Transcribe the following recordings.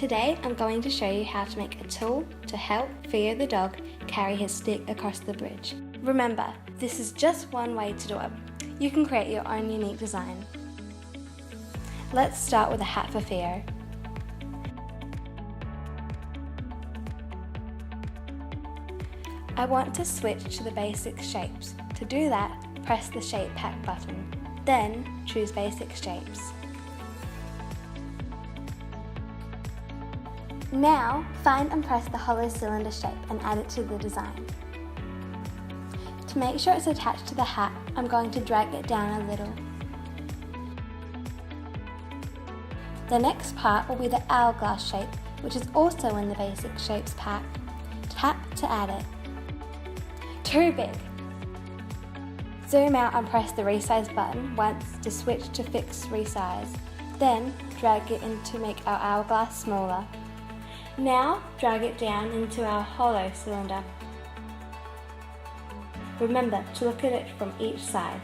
Today I'm going to show you how to make a tool to help Theo the dog carry his stick across the bridge. Remember, this is just one way to do it. You can create your own unique design. Let's start with a hat for Theo. I want to switch to the basic shapes. To do that, press the Shape Pack button, then choose Basic Shapes. Now, find and press the hollow cylinder shape and add it to the design. To make sure it's attached to the hat, I'm going to drag it down a little. The next part will be the hourglass shape, which is also in the Basic Shapes pack. Tap to add it. Too big! Zoom out and press the resize button once to switch to fixed resize. Then drag it in to make our hourglass smaller. Now drag it down into our hollow cylinder. Remember to look at it from each side.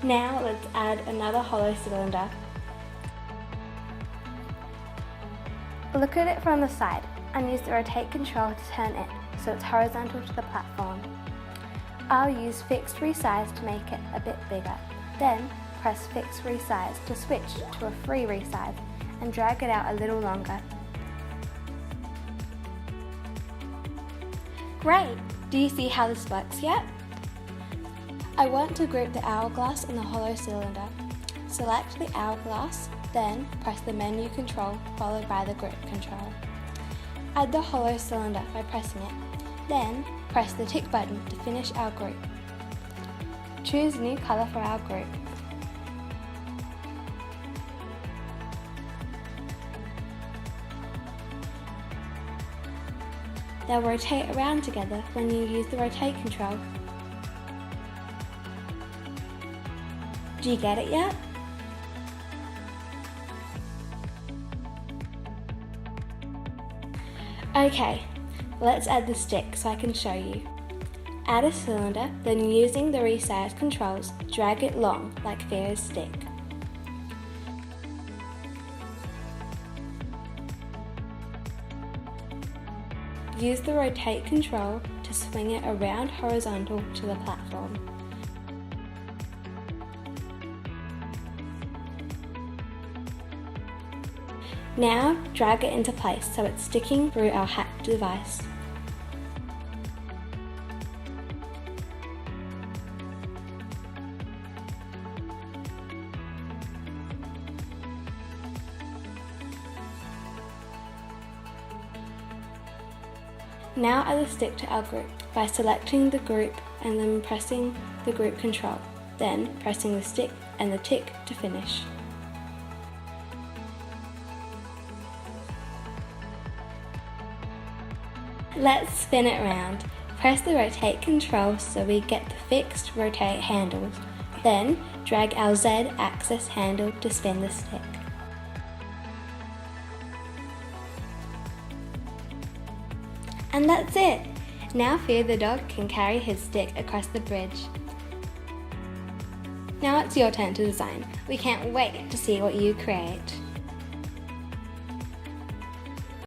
Now let's add another hollow cylinder. Look at it from the side and use the rotate control to turn it so it's horizontal to the platform. I'll use fixed resize to make it a bit bigger. Then press fixed resize to switch to a free resize and drag it out a little longer. Great! Do you see how this works yet? I want to group the hourglass and the hollow cylinder. Select the hourglass, then press the menu control followed by the group control. Add the hollow cylinder by pressing it, then press the tick button to finish our group. Choose a new colour for our group. They'll rotate around together when you use the rotate control. Do you get it yet? Okay, let's add the stick so I can show you. Add a cylinder, then using the resize controls, drag it long like Theo's stick. Use the rotate control to swing it around horizontal to the platform. Now drag it into place so it's sticking through our hat device. Now add the stick to our group by selecting the group and then pressing the group control, then pressing the stick and the tick to finish. Let's spin it round. Press the rotate control so we get the fixed rotate handles. Then drag our Z axis handle to spin the stick. And that's it! Now Theo the dog can carry his stick across the bridge. Now it's your turn to design. We can't wait to see what you create.